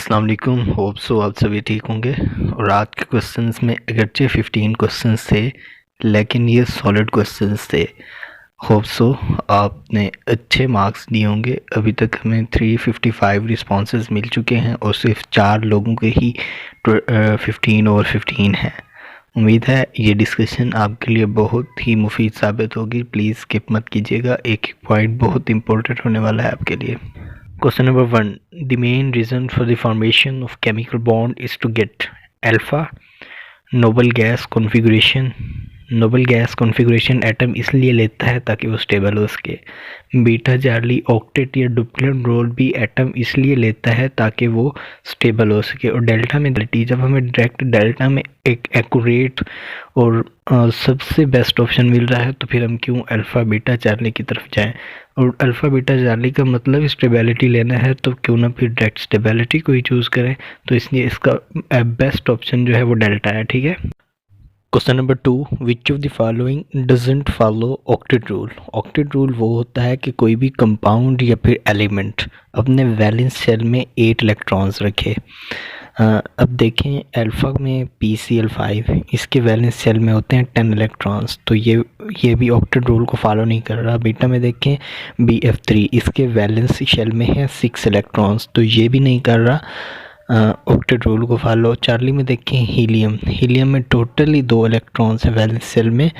अस्सलाम वालेकुम। Hope so आप सभी ठीक होंगे। और आज के क्वेश्चंस में अगरचे 15 क्वेश्चंस थे, लेकिन ये सॉलिड क्वेश्चंस थे। होप सो आपने अच्छे मार्क्स दिए होंगे। अभी तक हमें 355 रिस्पॉन्सेज मिल चुके हैं और सिर्फ 4 लोगों के ही 15 और 15 हैं। उम्मीद है ये डिस्कशन आपके लिए बहुत ही मुफीद साबित होगी। प्लीज़ स्किप मत कीजिएगा, एक एक पॉइंट बहुत इंपॉर्टेंट होने वाला है आपके लिए। Question number 1. The main reason for the formation of chemical bond is to get alpha noble gas configuration. Noble gas configuration atom इसलिए लेता है ताकि वो स्टेबल हो सके। बीटा चार्ली ऑक्टेट या डुप्लेट रोल भी एटम इसलिए लेता है ताकि वो स्टेबल हो सके। और डेल्टा में जब हमें डायरेक्ट डेल्टा में एक एक्यूरेट और सबसे बेस्ट ऑप्शन मिल रहा है तो फिर हम क्यों अल्फ़ा बीटा चार्ली की तरफ जाएं। और अल्फ़ा बीटा चार्ली का मतलब स्टेबिलिटी लेना है तो क्यों ना फिर डायरेक्ट स्टेबिलिटी को ही चूज़ करें। तो इसलिए इसका बेस्ट ऑप्शन जो है वो डेल्टा है। ठीक है। Question number 2. Which of the following doesn't follow octet rule. Octet rule वो होता है कि कोई भी कंपाउंड या फिर एलिमेंट अपने वैलेंस शेल में 8 इलेक्ट्रॉन्स रखे। अब देखें अल्फ़ा में PCl5, इसके वैलेंस शेल में होते हैं 10 इलेक्ट्रॉन्स, तो ये भी ऑक्टेट रूल को फॉलो नहीं कर रहा। बीटा में देखें BF3, इसके वैलेंस शेल में है 6 इलेक्ट्रॉन्स, तो ये भी नहीं कर रहा ऑक्टेट रूल को फॉलो। चार्ली में देखें हीलियम में टोटली 2 इलेक्ट्रॉन्स है वैलेंस शेल में,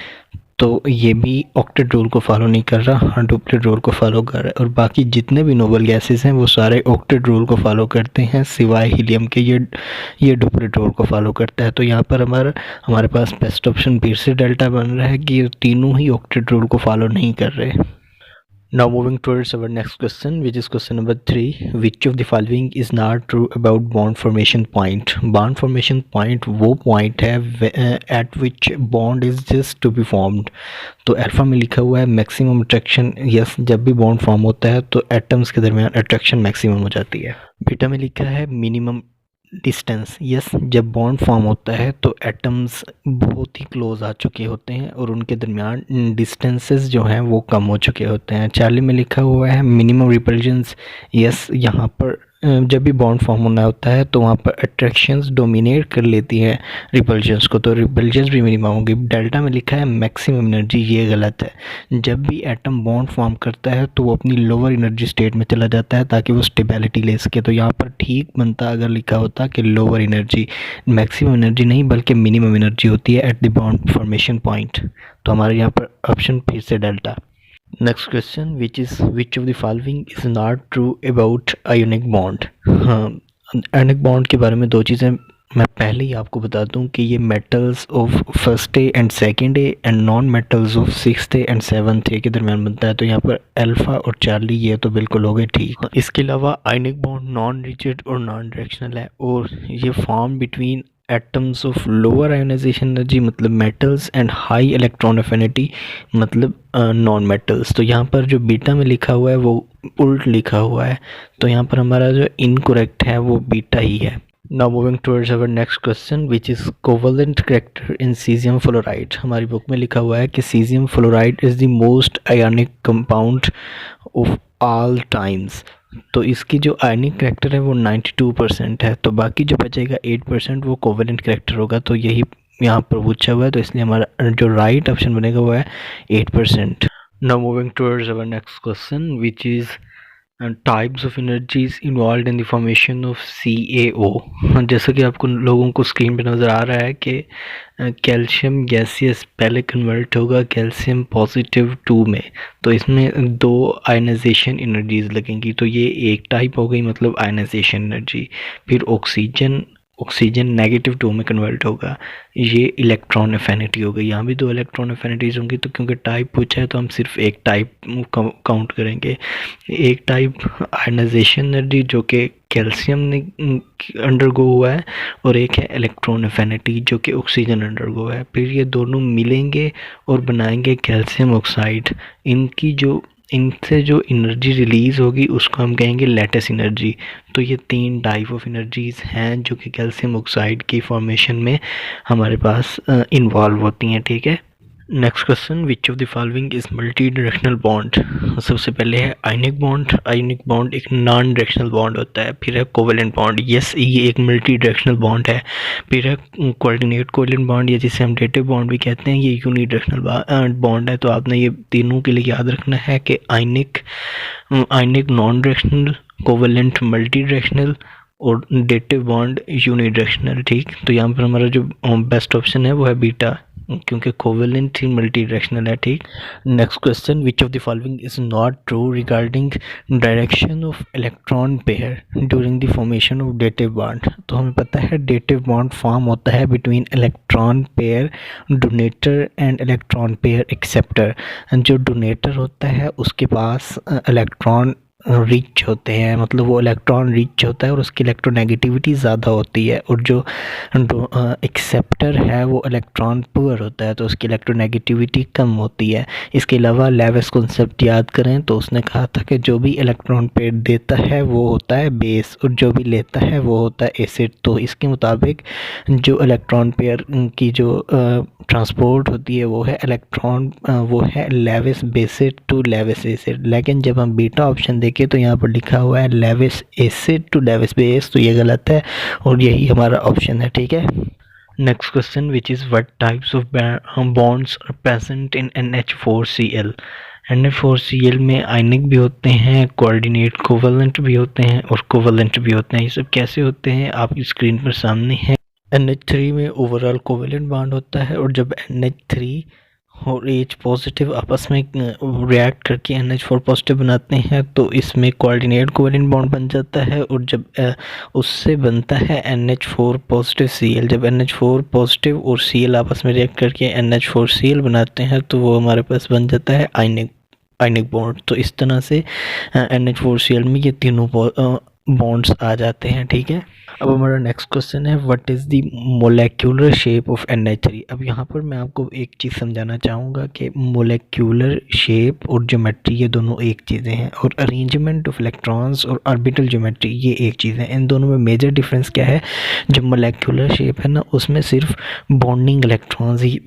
तो ये भी ऑक्टेट रूल को फॉलो नहीं कर रहा, डुप्लेट रूल को फॉलो कर रहा है। और बाकी जितने भी नोबल गैसेस हैं वो सारे ऑक्टेट रूल को फॉलो करते हैं सिवाय हीलियम के, ये डुप्लेट रूल को फॉलो करता है। तो यहाँ पर हमारे पास बेस्ट ऑप्शन फिर से डेल्टा बन रहा है कि ये तीनों ही ऑक्टेट रूल को फॉलो नहीं कर रहे। Now moving towards our next question, which is question number 3. Which of the following is not true about bond formation point? Bond formation point वो point है at which bond is just to be formed. तो alpha में लिखा हुआ है maximum attraction. Yes, जब भी bond form होता है तो एटम्स के दरमियान अट्रैक्शन मैक्सिमम हो जाती है। बीटा में लिखा है मिनिमम डिस्टेंस। यस, जब बॉन्ड फॉर्म होता है तो एटम्स बहुत ही क्लोज आ चुके होते हैं और उनके दरमियान डिस्टेंसेस जो हैं वो कम हो चुके होते हैं। चार्ली में लिखा हुआ है मिनिमम रिपल्जेंस। यस, यहाँ पर जब भी बॉन्ड फॉर्म होना होता है तो वहाँ पर अट्रैक्शंस डोमिनेट कर लेती हैं रिपल्जेंस को, तो रिपल्जेंस भी मिनिमम होंगी। डेल्टा में लिखा है मैक्सिमम एनर्जी, ये गलत है। जब भी एटम बॉन्ड फॉर्म करता है तो वो अपनी लोअर एनर्जी स्टेट में चला जाता है ताकि वो स्टेबिलिटी ले सके। तो यहाँ पर ठीक बनता अगर लिखा होता कि लोअर एनर्जी, मैक्सिमम एनर्जी नहीं बल्कि मिनिमम एनर्जी होती है at the bond formation point. तो हमारे यहाँ पर ऑप्शन फिर से delta. Next question, which of the following is not true about ionic bond. हाँ, आयोनिक बॉन्ड के बारे में 2 चीज़ें मैं पहले ही आपको बता दूं कि ये metals of first A and second A and non metals of sixth A and seventh A के दरमियान बनता है। तो यहाँ पर अल्फा और चार्ली ये तो बिल्कुल हो गए ठीक। इसके अलावा आयोनिक बॉन्ड नॉन रिजिड और नॉन डायरेक्शनल है और ये form between atoms of lower ionisation energy मतलब metals and high electron affinity मतलब नॉन मेटल्स। तो यहाँ पर जो बीटा में लिखा हुआ है वो उल्ट लिखा हुआ है, तो यहाँ पर हमारा जो इनकरेक्ट है वो बीटा ही है। Now moving towards our next question, which is covalent character in cesium fluoride. हमारी बुक में लिखा हुआ है कि cesium fluoride is the most ionic compound of all times. तो इसकी जो आयनिक करेक्टर है वो 92% है, तो बाकी जो बचेगा 8% वो कोवेलेंट करेक्टर होगा। तो यही यहाँ पर पूछा हुआ है, तो इसलिए हमारा जो राइट ऑप्शन बनेगा वो है 8%। Now moving towards our next question, which is types of energies involve in the formation of CaO। जैसा कि आपको लोगों को स्क्रीन पे नज़र आ रहा है कि कैल्शियम गैसियस पहले कन्वर्ट होगा कैल्शियम पॉजिटिव 2 में, तो इसमें 2 आयनाइजेशन एनर्जीज लगेंगी। तो ये एक टाइप हो गई मतलब आयनाइजेशन एनर्जी। फिर ऑक्सीजन नेगेटिव 2 में कन्वर्ट होगा, ये इलेक्ट्रॉन एफिनिटी हो गई। यहाँ भी 2 इलेक्ट्रॉन एफिनिटीज होंगी, तो क्योंकि टाइप पूछा है तो हम सिर्फ एक टाइप काउंट करेंगे। एक टाइप आयनाइजेशन एनर्जी जो कि कैल्शियम ने अंडरगो हुआ है और एक है इलेक्ट्रॉन एफिनिटी जो कि ऑक्सीजन अंडरगो है। फिर ये दोनों मिलेंगे और बनाएंगे कैल्शियम ऑक्साइड। इनसे जो एनर्जी रिलीज़ होगी उसको हम कहेंगे लैटिस एनर्जी। तो ये 3 टाइप ऑफ एनर्जीज़ हैं जो कि कैल्शियम ऑक्साइड की फॉर्मेशन में हमारे पास इन्वॉल्व होती हैं। ठीक है। Next question, which of the following is multi directional bond. सबसे पहले है आयनिक बॉन्ड। आयनिक बॉन्ड एक नॉन डायरेक्शनल बॉन्ड होता है। फिर है कोवेलेंट बॉन्ड, यस ये एक मल्टी डायरेक्शनल बॉन्ड है। फिर है कोऑर्डिनेट कोवेलेंट बॉन्ड या जिसे हम डेटिव बॉन्ड भी कहते हैं, ये यूनिडायरेक्शनल बॉन्ड है। तो आपने ये तीनों के लिए याद रखना है कि ionic non directional, covalent multi directional और डेटिव बॉन्ड यूनिडायरेक्शनल। ठीक, तो यहाँ पर हमारा जो बेस्ट ऑप्शन है वो है बीटा, क्योंकि कोवेलेंट ही मल्टी डायरेक्शनल है। ठीक, next question, which of the following is not true regarding direction of electron pair during the formation of dative bond. तो हमें पता है डेटिव बॉन्ड फॉर्म होता है between electron pair donator and electron pair acceptor. जो donator होता है उसके पास इलेक्ट्रॉन रिच होते हैं, मतलब वो इलेक्ट्रॉन रिच होता है और उसकी इलेक्ट्रोनेगेटिविटी ज़्यादा होती है, और जो एक्सेप्टर है वो इलेक्ट्रॉन पुअर होता है तो उसकी इलेक्ट्रोनेगेटिविटी कम होती है। इसके अलावा लेविस कॉन्सेप्ट याद करें तो उसने कहा था कि जो भी इलेक्ट्रॉन पेयर देता है वो होता है बेस और जो भी लेता है वो होता है एसिड। तो इसके मुताबिक जो इलेक्ट्रॉन पेयर की जो ट्रांसपोर्ट होती है वो है वो है Lewis base to Lewis acid. लेकिन जब हम बीटा ऑप्शन देखें तो यहाँ पर लिखा हुआ है Lewis acid to Lewis base, तो ये गलत है और यही हमारा ऑप्शन है। ठीक है, next question, which is what types of bonds are present in NH4Cl। NH4Cl में आयनिक भी होते हैं, कोऑर्डिनेट कोवेलेंट भी होते हैं और कोवेलेंट भी होते हैं। ये सब कैसे होते हैं आपकी स्क्रीन पर सामने है। NH3 में ओवरऑल कोवेलेंट बॉन्ड होता है और जब NH3 और H पॉजिटिव आपस में रिएक्ट करके NH4 पॉजिटिव बनाते हैं तो इसमें कोऑर्डिनेट कोवेलेंट बॉन्ड बन जाता है, और जब उससे बनता है NH4 पॉजिटिव Cl। जब NH4 पॉजिटिव और Cl आपस में रिएक्ट करके NH4Cl बनाते हैं तो वो हमारे पास बन जाता है आयनिक बॉन्ड। तो इस तरह से NH4Cl में ये तीनों बॉन्ड्स आ जाते हैं। ठीक है, अब हमारा नेक्स्ट क्वेश्चन है, what is the molecular shape of NH3। अब यहाँ पर मैं आपको एक चीज़ समझाना चाहूँगा कि मोलेक्युलर शेप और ज्योमेट्री ये दोनों एक चीज़ें हैं, और अरेंजमेंट ऑफ इलेक्ट्रॉन्स और ऑर्बिटल ज्योमेट्री ये एक चीज़ है। इन दोनों में मेजर डिफरेंस क्या है, जो मोलेक्युलर शेप है ना उसमें सिर्फ बॉन्डिंग इलेक्ट्रॉन्स ही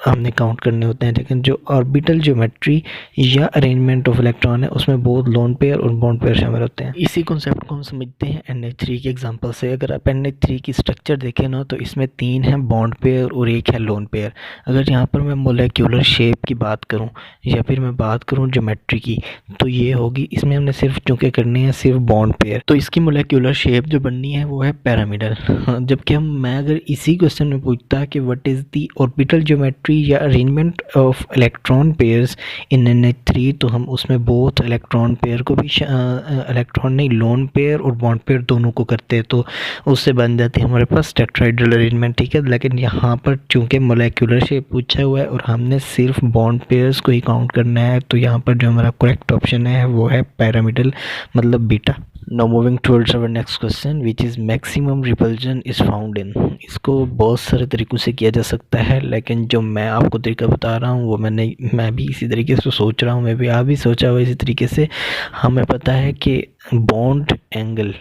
हमने काउंट करने होते हैं, लेकिन जो ऑर्बिटल ज्योमेट्री या अरेंजमेंट ऑफ इलेक्ट्रॉन है उसमें बोथ लोन पेयर और बॉन्ड पेयर शामिल होते हैं। इसी कॉन्सेप्ट को हम समझते हैं NH3 के एग्जांपल से। अगर आप NH3 की स्ट्रक्चर देखें ना तो इसमें 3 है बॉन्ड पेयर और 1 है लोन पेयर। अगर यहाँ पर मैं मोलेक्युलर शेप की बात करूँ या फिर मैं बात करूँ ज्योमेट्री की तो ये होगी, इसमें हमने सिर्फ चूँकि करनी है सिर्फ बॉन्ड पेयर, तो इसकी मोलेक्युलर शेप जो बननी है वो है पैरामिडल। जबकि मैं अगर इसी क्वेश्चन में पूछता कि what is the orbital geometry या arrangement of electron pairs in NH3 तो हम उसमें बोथ इलेक्ट्रॉन पेयर को भी इलेक्ट्रॉन नहीं लोन पेयर और बॉन्ड पेयर दोनों को करते हैं, तो उससे बन जाती है हमारे पास टेट्राहेड्रल अरेंजमेंट। ठीक है, लेकिन यहाँ पर चूंकि मोलेक्युलर शेप पूछा हुआ है और हमने सिर्फ बॉन्ड पेयर्स को ही काउंट करना है तो यहाँ पर जो हमारा करेक्ट ऑप्शन है वो है पैरामिडल, मतलब beta. Now moving towards our next question, which is maximum repulsion is found in. इसको बहुत सारे तरीक़ों से किया जा सकता है, लेकिन जो मैं आपको तरीका बता रहा हूँ वो मैं भी इसी तरीके से सोच रहा हूँ, मैं भी आप भी सोचा हुआ इसी तरीके से। हमें पता है कि bond angle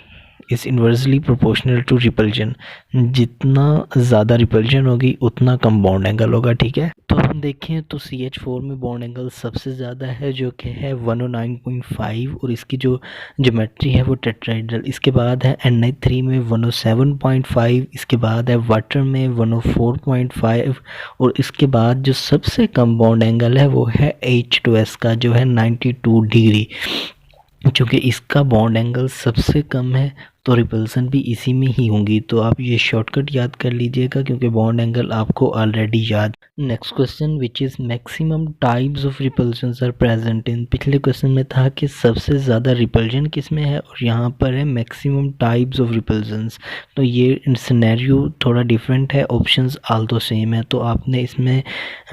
is inversely proportional to repulsion. जितना ज़्यादा रिपल्जन होगी उतना कम बॉन्ड एंगल होगा। ठीक है, तो हम देखें तो CH4 में बॉन्ड एंगल सबसे ज़्यादा है जो कि है 109.5 और इसकी जो ज्योमेट्री है वो टेट्राहेड्रल। इसके बाद है NH3 में 107.5, इसके बाद है वाटर में 104.5 और इसके बाद जो सबसे कम बॉन्ड एंगल है वो है H2S का जो है 92 डिग्री। चूँकि इसका बॉन्ड एंगल सबसे कम है तो रिपल्सन भी इसी में ही होंगी, तो आप ये शॉर्टकट याद कर लीजिएगा क्योंकि बॉन्ड एंगल आपको ऑलरेडी याद। Next question, which is maximum types of repulsions are present in. पिछले क्वेश्चन में था कि सबसे ज़्यादा रिपल्शन किस में है और यहाँ पर है मैक्सिमम टाइप्स ऑफ रिपल्शंस। तो ये सिनेरियो थोड़ा डिफरेंट है, ऑप्शंस आल तो सेम है, तो आपने इसमें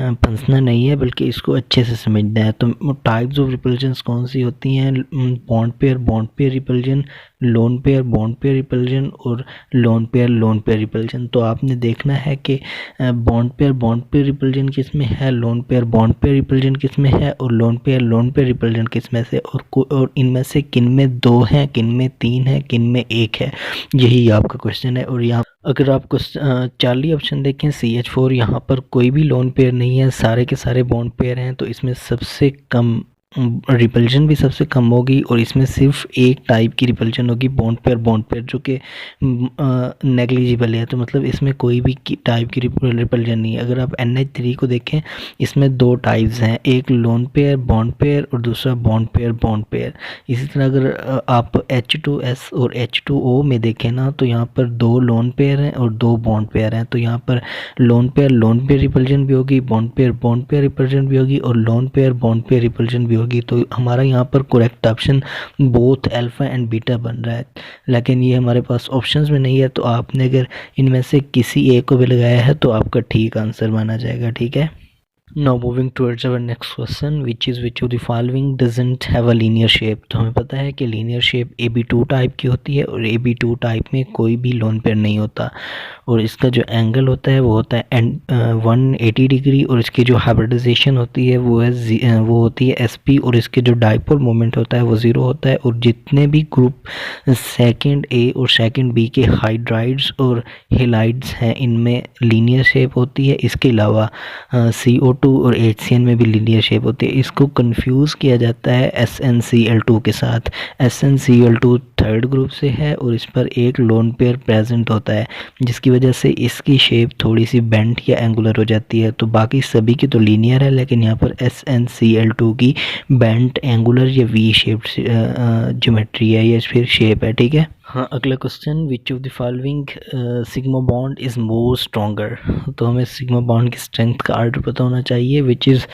फंसना नहीं है बल्कि इसको अच्छे से समझना है। तो टाइप्स ऑफ रिपल्शंस कौन सी होती हैं, bond pair repulsion, lone pair bond pair repulsion और लोन पेयर रिपल्जन। तो आपने देखना है कि बॉन्ड पेयर रिपल्जन किस में है, lone pair bond pair repulsion किस में है, और लोन पेयर रिपल्जन किस में से, और इनमें से किन में 2 हैं, किन में 3 है, किन में 1 है। यही आपका क्वेश्चन है। और यहाँ अगर आप 40 ऑप्शन देखें CH4, यहाँ पर कोई भी लोन पेयर नहीं है, सारे के सारे बॉन्ड पेयर हैं। तो इसमें सबसे कम रिपल्जन भी सबसे कम होगी, और इसमें सिर्फ एक टाइप की रिपल्जन होगी बॉन्ड पेयर जो कि नेग्लिजिबल है। तो मतलब इसमें कोई भी टाइप की रिपल्जन नहीं है। अगर आप NH3 को देखें, इसमें 2 टाइप्स हैं, एक लोन पेयर बॉन्ड पेयर और दूसरा बॉन्ड पेयर। इसी तरह अगर आप H2S और H2O में देखें ना, तो यहाँ पर 2 लोन पेयर हैं और 2 बॉन्ड पेयर हैं। तो यहाँ पर लोन पेयर रिपल्जन भी होगी, बॉन्ड पेयर रिपल्जन भी होगी, और lone pair bond pair repulsion भी होगी। तो हमारा यहाँ पर correct option both alpha and beta बन रहा है, लेकिन ये हमारे पास ऑप्शंस में नहीं है। तो आपने अगर इनमें से किसी एक को भी लगाया है तो आपका ठीक आंसर माना जाएगा। ठीक है। Now moving towards our next question, which of the following doesn't have a linear shape। तो हमें पता है कि लीनियर शेप AB2 टाइप की होती है, और AB2 टाइप में कोई भी लोन पेयर नहीं होता, और इसका जो एंगल होता है वो होता है 180 डिग्री, और इसकी जो हाइब्रिडाइजेशन होती है वो होती है SP, और इसके जो डाइपोल मोमेंट होता है वो 0 होता है। और जितने भी ग्रुप सेकंड A और सेकंड B के हाइड्राइड्स और हेलाइड्स हैं, इनमें लीनियर शेप होती है। इसके अलावा CO2 और HCN में भी लीनियर शेप होती है। इसको कंफ्यूज किया जाता है SnCl2 के साथ। SnCl2 थर्ड ग्रुप से है, और इस पर एक लोन पेयर प्रेजेंट होता है, जिसकी वजह से इसकी शेप थोड़ी सी बेंट या एंगुलर हो जाती है। तो बाकी सभी की तो लीनियर है, लेकिन यहाँ पर SnCl2 की बेंट, एंगुलर या V शेप ज्योमेट्री है या फिर शेप है। ठीक है। हाँ, अगला question, which of the following sigma bond is more stronger. तो हमें सिग्मा बॉन्ड की स्ट्रेंथ का आर्डर पता होना चाहिए। Which is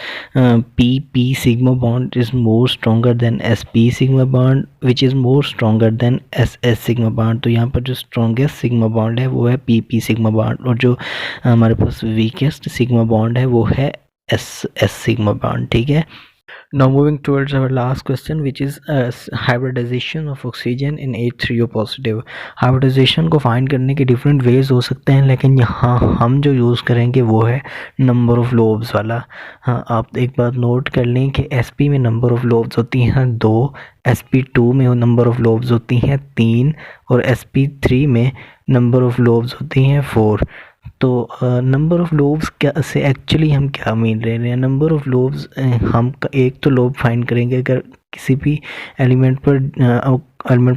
PP sigma bond is more stronger than SP sigma bond, which is more stronger than SS sigma bond. तो यहाँ पर जो स्ट्रॉन्गेस्ट सिग्मा बॉन्ड है वो है PP सिग्मा बॉन्ड, और जो हमारे पास वीकेस्ट सिग्मा बॉन्ड है वो है SS सिग्मा बॉन्ड। ठीक है। Now moving towards our last question, which is hybridization of oxygen in H3O positive। Hybridization को फाइंड करने के डिफरेंट वेज हो सकते हैं, लेकिन यहाँ हम जो यूज़ करेंगे वो है नंबर ऑफ़ लोब्स वाला। हाँ, आप एक बात नोट कर लें कि SP में नंबर ऑफ़ लोब्स होती हैं 2, SP2 में नंबर ऑफ़ लोब्स होती हैं 3, और SP3 में नंबर ऑफ़ लोब्स होती हैं 4। तो नंबर ऑफ़ लोब्स क्या से एक्चुअली हम क्या मीन ले रहे हैं। नंबर ऑफ़ लोब्स हम एक तो लोब फाइंड करेंगे, अगर किसी भी एलिमेंट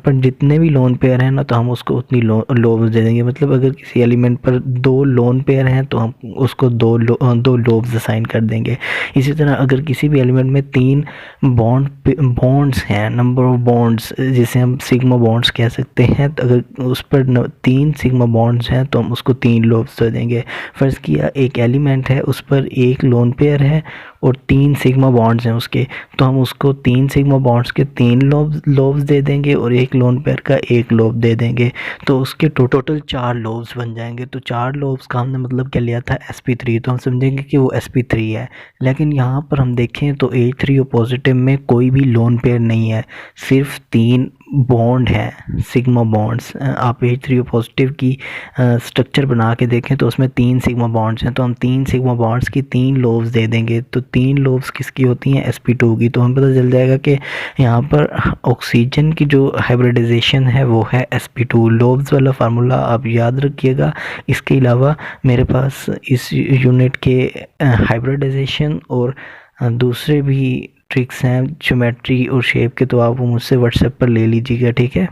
पर जितने भी लोन पेयर हैं ना, तो हम उसको उतनी लोब्स दे देंगे। मतलब अगर किसी एलिमेंट पर 2 लोन पेयर हैं तो हम उसको 2 लोब्स असाइन कर देंगे। इसी तरह अगर किसी भी एलिमेंट में 3 बॉन्ड्स हैं, नंबर ऑफ बॉन्ड्स जिसे हम सिग्मा बॉन्ड्स कह सकते हैं, तो अगर उस पर 3 सिग्मा बॉन्ड्स हैं तो हम उसको 3 लोब्स दे देंगे। फ़र्ज़ किया एक एलिमेंट है, उस पर एक लोन पेयर है और 3 सिग्मा बॉन्ड्स हैं उसके, तो हम उसको 3 सिग्मा बॉन्ड्स के 3 लोब्स दे देंगे, और एक लोन पेयर का 1 लोब दे देंगे। तो उसके टोटल 4 लोब्स बन जाएंगे। तो 4 लोब्स का हमने मतलब क्या लिया था, SP3, तो हम समझेंगे कि वो SP3 है। लेकिन यहाँ पर हम देखें तो H3O पॉजिटिव में कोई भी लोन पेयर नहीं है, सिर्फ 3 बॉन्ड हैं, सिग्मा बॉन्ड्स। आप H3O पॉजिटिव की स्ट्रक्चर बना के देखें तो उसमें 3 सिग्मा बॉन्ड्स हैं, तो हम 3 सिग्मा बॉन्ड्स की 3 लोब्स दे देंगे। तो 3 लोब्स किसकी होती हैं, SP2 की। तो हमें पता चल जाएगा कि यहाँ पर ऑक्सीजन की जो हाइब्रिडाइजेशन है वो है SP2। लोब्स वाला फार्मूला आप याद रखिएगा। इसके अलावा मेरे पास इस यूनिट के हाइब्रिडाइजेशन और दूसरे भी ट्रिक्स हैं ज्योमेट्री और शेप के, तो आप वो मुझसे व्हाट्सएप पर ले लीजिएगा। ठीक है।